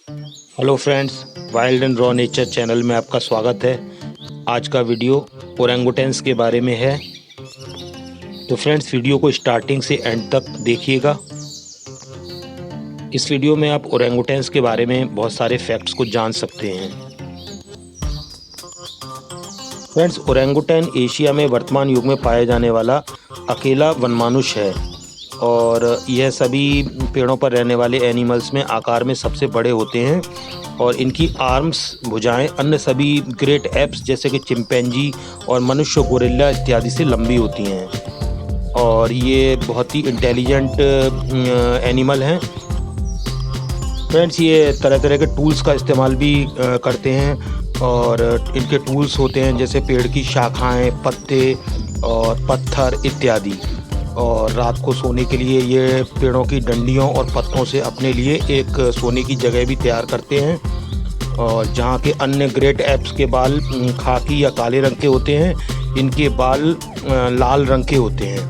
Hello friends, wild and raw nature channel में आपका स्वागत है। आज का वीडियो ओरंगुटेन्स के बारे में है। तो फ्रेंड्स, वीडियो को स्टार्टिंग से एंड तक देखिएगा। इस वीडियो में आप ओरंगुटेन्स के बारे में बहुत सारे फैक्ट्स को जान सकते हैं। फ्रेंड्स, ओरंगुटेन एशिया में वर्तमान युग में पाया जाने वाला अकेला वनमानुष है और यह सभी पेड़ों पर रहने वाले एनिमल्स में आकार में सबसे बड़े होते हैं और इनकी आर्म्स, भुजाएं अन्य सभी ग्रेट एप्स जैसे कि चिंपैंजी और मनुष्य, गोरिल्ला इत्यादि से लंबी होती हैं और ये बहुत ही इंटेलिजेंट एनिमल हैं। फ्रेंड्स, ये तरह तरह के टूल्स का इस्तेमाल भी करते हैं और इनके टूल्स होते हैं जैसे पेड़ की शाखाएं, पत्ते और पत्थर इत्यादि। और रात को सोने के लिए ये पेड़ों की डंडियों और पत्तों से अपने लिए एक सोने की जगह भी तैयार करते हैं। और जहाँ के अन्य ग्रेट एप्स के बाल खाकी या काले रंग के होते हैं, इनके बाल लाल रंग के होते हैं।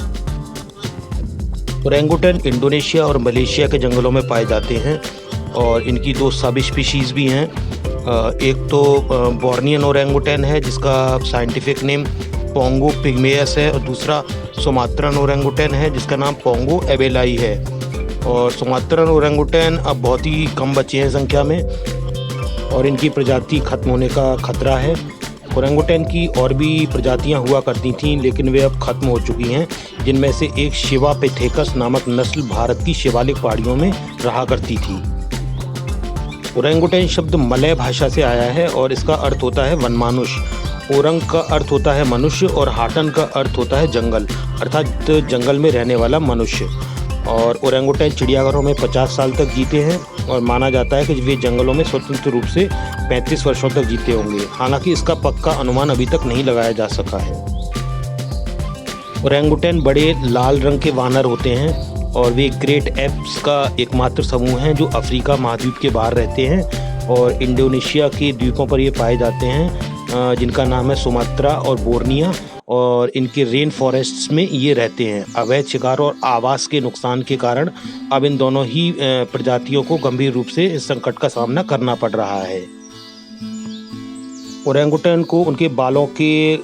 ओरंगुटन इंडोनेशिया और मलेशिया के जंगलों में पाए जाते हैं और इनकी दो सब स्पीशीज़ भी हैं। एक तो बोर्नियन ओरंगुटन है जिसका साइंटिफिक नेम पोंगो पिग्मेयस है और दूसरा सुमात्रन ओरंगुटन है जिसका नाम पोंगो एबेलाई है। और सुमात्रन ओरंगुटन अब बहुत ही कम बचे हैं संख्या में और इनकी प्रजाति खत्म होने का खतरा है। ओरंगुटन की और भी प्रजातियां हुआ करती थीं लेकिन वे अब खत्म हो चुकी हैं, जिनमें से एक शिवा पिथेकस नामक नस्ल भारत की शिवालिक पहाड़ियों में रहा करती थी। ओरंगुटन शब्द मलय भाषा से आया है और इसका अर्थ होता है वनमानुष। ओरंग का अर्थ होता है मनुष्य और हाटन का अर्थ होता है जंगल, अर्थात जंगल में रहने वाला मनुष्य। और ओरंगुटन चिड़ियाघरों में 50 साल तक जीते हैं और माना जाता है कि वे जंगलों में स्वतंत्र रूप से 35 वर्षों तक जीते होंगे। हालांकि इसका पक्का अनुमान अभी तक नहीं लगाया जा सका है। ओरंगुटन बड़े लाल रंग के वानर होते हैं और वे ग्रेट एप्स का एकमात्र समूह हैं जो अफ्रीका महाद्वीप के बाहर रहते हैं और इंडोनेशिया के द्वीपों पर ये पाए जाते हैं जिनका नाम है सुमात्रा और बोर्निया। और इनके रेन फॉरेस्ट्स में ये रहते हैं। अवैध शिकार और आवास के नुकसान के कारण अब इन दोनों ही प्रजातियों को गंभीर रूप से इस संकट का सामना करना पड़ रहा है। ओरंगुटन को उनके बालों के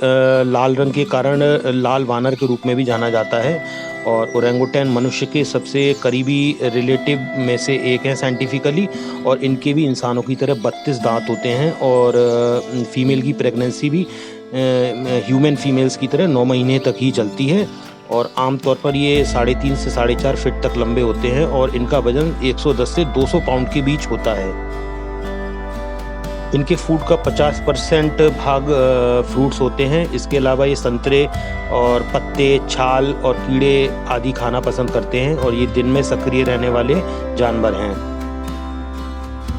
लाल रंग के कारण लाल वानर के रूप में भी जाना जाता है और ओरंगुटन मनुष्य के सबसे करीबी रिलेटिव में से एक है साइंटिफिकली। और इनके भी इंसानों की तरह 32 दांत होते हैं और फीमेल की प्रेगनेंसी भी ह्यूमन फीमेल्स की तरह 9 महीने तक ही चलती है। और आमतौर पर ये 3.5 से 4.5 फीट तक लंबे होते हैं और इनका वजन 110 से 200 पाउंड के बीच होता है। इनके फूड का 50% भाग फ्रूट्स होते हैं। इसके अलावा ये संतरे और पत्ते, छाल और कीड़े आदि खाना पसंद करते हैं और ये दिन में सक्रिय रहने वाले जानवर हैं।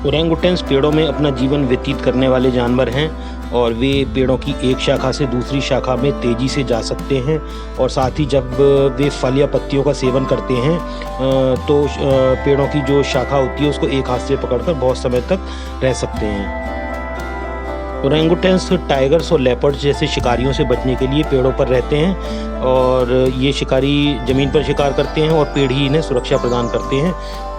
ओरंगुटन्स पेड़ों में अपना जीवन व्यतीत करने वाले जानवर हैं और वे पेड़ों की एक शाखा से दूसरी शाखा में तेज़ी से जा सकते हैं और साथ ही जब वे फल या पत्तियों का सेवन करते हैं तो पेड़ों की जो शाखा होती है उसको एक हाथ से पकड़कर बहुत समय तक रह सकते हैं। ओरंगुटन्स टाइगर्स और लेपर्ड्स जैसे शिकारियों से बचने के लिए पेड़ों पर रहते हैं और ये शिकारी ज़मीन पर शिकार करते हैं और पेड़ ही इन्हें सुरक्षा प्रदान करते हैं।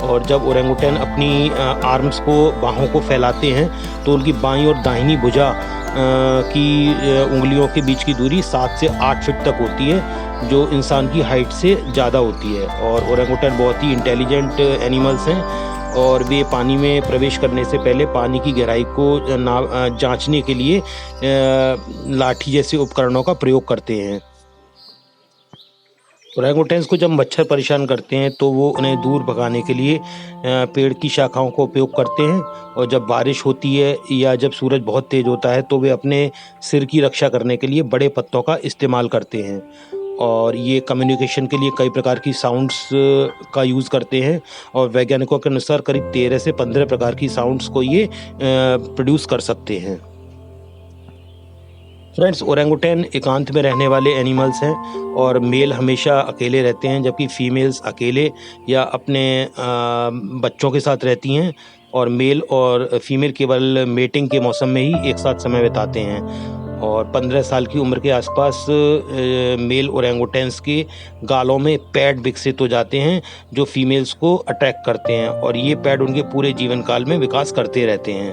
और जब ओरंगुटन अपनी आर्म्स को, बाहों को फैलाते हैं तो उनकी बाईं और दाहिनी भुजा की उंगलियों के बीच की दूरी 7 से 8 फीट तक होती है, जो इंसान की हाइट से ज़्यादा होती है। और ओरंगुटन बहुत ही इंटेलिजेंट एनिमल्स हैं और वे पानी में प्रवेश करने से पहले पानी की गहराई को जांचने के लिए लाठी जैसे उपकरणों का प्रयोग करते हैं। ओरंगुटन्स को जब मच्छर परेशान करते हैं तो वो उन्हें दूर भगाने के लिए पेड़ की शाखाओं का उपयोग करते हैं और जब बारिश होती है या जब सूरज बहुत तेज़ होता है तो वे अपने सिर की रक्षा करने के लिए बड़े पत्तों का इस्तेमाल करते हैं। और ये कम्युनिकेशन के लिए कई प्रकार की साउंड्स का यूज़ करते हैं और वैज्ञानिकों के अनुसार करीब 13 से 15 प्रकार की साउंड्स को ये प्रोड्यूस कर सकते हैं। फ्रेंड्स, ओरंगुटन एकांत में रहने वाले एनिमल्स हैं और मेल हमेशा अकेले रहते हैं जबकि फीमेल्स अकेले या अपने बच्चों के साथ रहती हैं और मेल और फीमेल केवल मेटिंग के मौसम में ही एक साथ समय बिताते हैं। और 15 साल की उम्र के आसपास मेल ओरेंगुटेन्स के गालों में पैड विकसित हो जाते हैं जो फीमेल्स को अट्रैक्ट करते हैं और ये पैड उनके पूरे जीवन काल में विकास करते रहते हैं।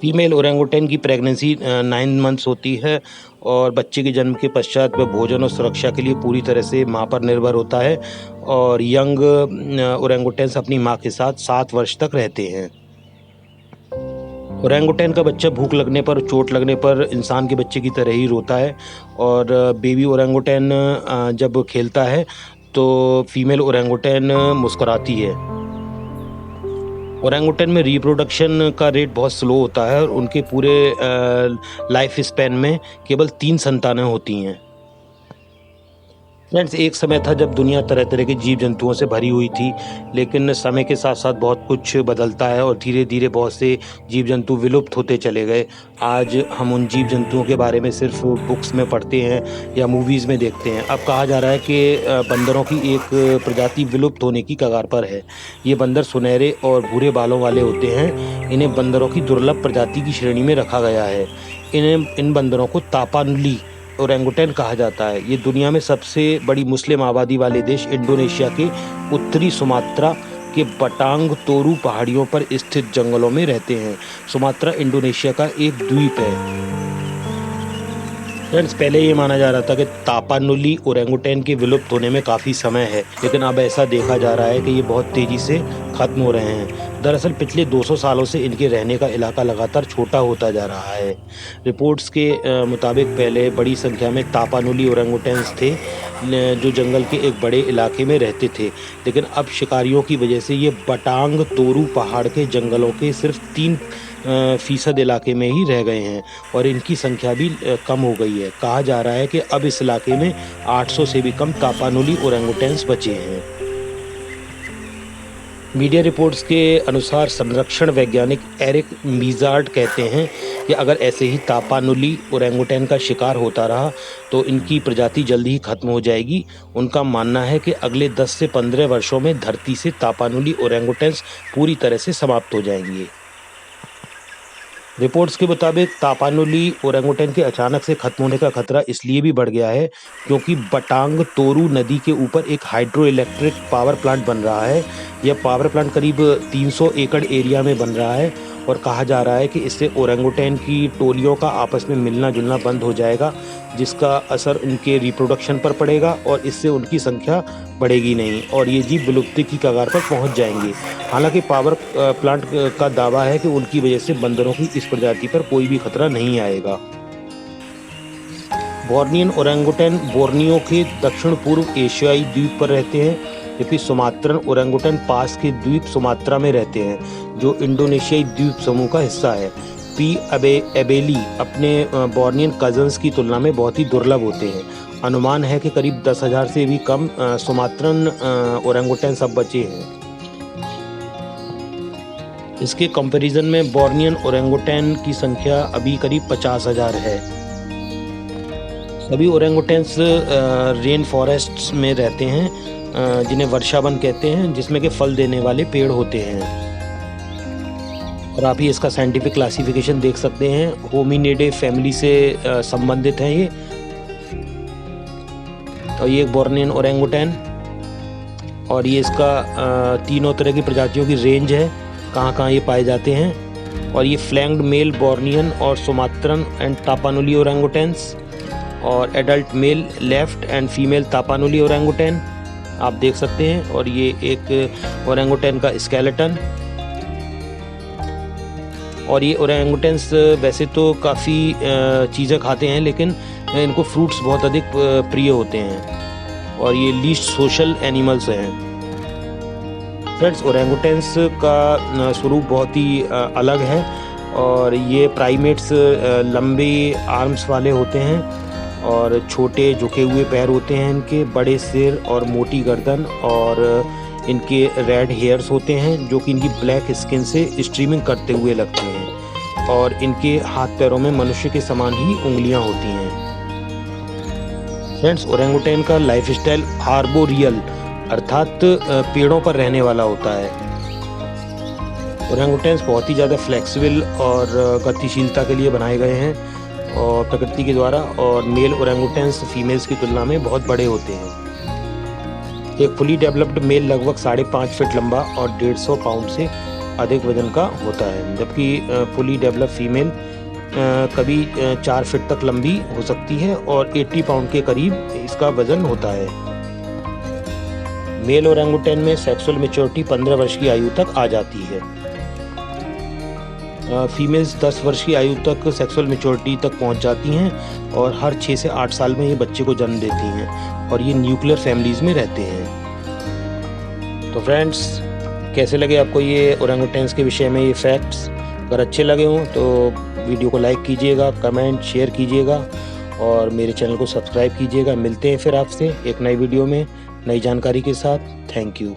फीमेल ओरेंगुटेन की प्रेगनेंसी 9 मंथ्स होती है और बच्चे के जन्म के पश्चात वह भोजन और सुरक्षा के लिए पूरी तरह से माँ पर निर्भर होता है और यंग ओरेंगुटेन्स अपनी माँ के साथ 7 वर्ष तक रहते हैं। ओरेंगुटेन का बच्चा भूख लगने पर, चोट लगने पर इंसान के बच्चे की तरह ही रोता है और बेबी ओरेंगुटेन जब खेलता है तो फीमेल ओरेंगुटेन मुस्कुराती है। ओरेंगुटेन में रिप्रोडक्शन का रेट बहुत स्लो होता है और उनके पूरे लाइफ स्पैन में केवल 3 संतानें होती हैं। फ्रेंड्स, एक समय था जब दुनिया तरह तरह के जीव जंतुओं से भरी हुई थी, लेकिन समय के साथ साथ बहुत कुछ बदलता है और धीरे धीरे बहुत से जीव जंतु विलुप्त होते चले गए। आज हम उन जीव जंतुओं के बारे में सिर्फ बुक्स में पढ़ते हैं या मूवीज़ में देखते हैं। अब कहा जा रहा है कि बंदरों की एक प्रजाति विलुप्त होने की कगार पर है। ये बंदर सुनहरे और भूरे बालों वाले होते हैं। इन्हें बंदरों की दुर्लभ प्रजाति की श्रेणी में रखा गया है। इन बंदरों को तापानुली ओरेंगुटेन कहा जाता है। ये दुनिया में सबसे बड़ी मुस्लिम आबादी वाले देश इंडोनेशिया के उत्तरी सुमात्रा के बटांग तोरू पहाड़ियों पर स्थित जंगलों में रहते हैं। सुमात्रा इंडोनेशिया का एक द्वीप है। फ्रेंड्स, पहले ये माना जा रहा था कि तापानुली ओरेंगुटेन के विलुप्त होने में काफ़ी समय है, लेकिन अब ऐसा देखा जा रहा है कि ये बहुत तेज़ी से ख़त्म हो रहे हैं। दरअसल पिछले 200 सालों से इनके रहने का इलाका लगातार छोटा होता जा रहा है। रिपोर्ट्स के मुताबिक पहले बड़ी संख्या में तापानुली ओरेंगुटेन्स थे जो जंगल के एक बड़े इलाके में रहते थे, लेकिन अब शिकारियों की वजह से ये बटांग तोरू पहाड़ के जंगलों के सिर्फ 3% इलाके में ही रह गए हैं और इनकी संख्या भी कम हो गई है। कहा जा रहा है कि अब इस इलाके में 800 से भी कम तापानुली ओरेंगुटेन्स बचे हैं। मीडिया रिपोर्ट्स के अनुसार संरक्षण वैज्ञानिक एरिक मीजार्ड कहते हैं कि अगर ऐसे ही तापानुली ओरेंगुटेन का शिकार होता रहा तो इनकी प्रजाति जल्दी ही खत्म हो जाएगी। उनका मानना है कि अगले 10 से 15 वर्षों में धरती से तापानुली ओरेंगुटेन्स पूरी तरह से समाप्त हो जाएंगे। रिपोर्ट्स के मुताबिक तापानुली ओरेंगुटेन के अचानक से खत्म होने का खतरा इसलिए भी बढ़ गया है क्योंकि बटांग तोरू नदी के ऊपर एक हाइड्रो इलेक्ट्रिक पावर प्लांट बन रहा है। यह पावर प्लांट करीब 300 एकड़ एरिया में बन रहा है और कहा जा रहा है कि इससे ओरेंगुटेन की टोलियों का आपस में मिलना जुलना बंद हो जाएगा, जिसका असर उनके रिप्रोडक्शन पर पड़ेगा और इससे उनकी संख्या बढ़ेगी नहीं और ये जीव विलुप्ति की कगार पर पहुंच जाएंगे। हालांकि पावर प्लांट का दावा है कि उनकी वजह से बंदरों की इस प्रजाति पर कोई भी खतरा नहीं आएगा। बोर्नियन ओरेंगुटेन बोर्नियो के दक्षिण पूर्व एशियाई द्वीप पर रहते हैं, जबकि सुमात्रन ओरेंगुटेन पास के द्वीप सुमात्रा में रहते हैं जो इंडोनेशियाई द्वीप समूह का हिस्सा है। पी एबेली अपने बोर्नियन कजन्स की तुलना में बहुत ही दुर्लभ होते हैं। अनुमान है कि करीब 10,000 से भी कम सुमात्रन ओरेंगुटेन सब बचे हैं। इसके कंपैरिजन में बोर्नियन ओरेंगुटेन की संख्या अभी करीब 50,000 है। सभी ओरेंगुटेन्स रेन फॉरेस्ट्स में रहते हैं जिन्हें वर्षावन कहते हैं, जिसमें के फल देने वाले पेड़ होते हैं। और आप ये इसका साइंटिफिक क्लासिफिकेशन देख सकते हैं। होमिनिडे फैमिली से संबंधित हैं ये। और ये एक बोर्नियन ओरेंगुटेन और ये इसका तीनों तरह की प्रजातियों की रेंज है, कहाँ कहाँ ये पाए जाते हैं। और ये फ्लैंक्ड मेल बोर्नियन और सुमात्रन एंड तापानुली ओरेंगुटेन्स और adult male left and female Tapanuli orangutan आप देख सकते हैं। और ये एक ओरेंगुटेन का स्केलेटन। और ये ओरेंगुटेन्स वैसे तो काफ़ी चीज़ें खाते हैं, लेकिन इनको फ्रूट्स बहुत अधिक प्रिय होते हैं और ये लीस्ट सोशल एनिमल्स हैं। फ्रेंड्स, ओरेंगुटेन्स का स्वरूप बहुत ही अलग है और ये प्राइमेट्स लंबे आर्म्स वाले होते हैं और छोटे झुके हुए पैर होते हैं इनके, बड़े सिर और मोटी गर्दन और इनके रेड हेयर्स होते हैं जो कि इनकी ब्लैक स्किन से स्ट्रीमिंग करते हुए लगते हैं और इनके हाथ पैरों में मनुष्य के समान ही उंगलियां होती हैं। फ्रेंड्स, ओरेंगुटेन का लाइफस्टाइल आर्बोरियल अर्थात पेड़ों पर रहने वाला होता है। ओरेंगुटेन्स बहुत ही ज़्यादा फ्लेक्सिबल और गतिशीलता के लिए बनाए गए हैं और प्रकृति के द्वारा, और मेल ओरेंगुटेन्स फीमेल्स की तुलना में बहुत बड़े होते हैं। एक फुली डेवलप्ड मेल लगभग 5.5 फीट लंबा और 150 पाउंड से अधिक वजन का होता है, जबकि फुली डेवलप्ड फीमेल कभी 4 फीट तक लंबी हो सकती है और 80 पाउंड के करीब इसका वजन होता है। मेल ओरेंगुटेन में सेक्सुअल मैच्योरिटी 15 वर्ष की आयु तक आ जाती है। फीमेल्स 10 वर्ष की आयु तक सेक्सुअल मैच्योरिटी तक पहुंच जाती हैं और हर 6 से 8 साल में ये बच्चे को जन्म देती हैं और ये न्यूक्लियर फैमिलीज़ में रहते हैं। तो फ्रेंड्स, कैसे लगे आपको ये ओरेंगुटेन्स के विषय में ये फैक्ट्स? अगर अच्छे लगे हों तो वीडियो को लाइक कीजिएगा, कमेंट शेयर कीजिएगा और मेरे चैनल को सब्सक्राइब कीजिएगा। मिलते हैं फिर आपसे एक नई वीडियो में नई जानकारी के साथ। Thank you.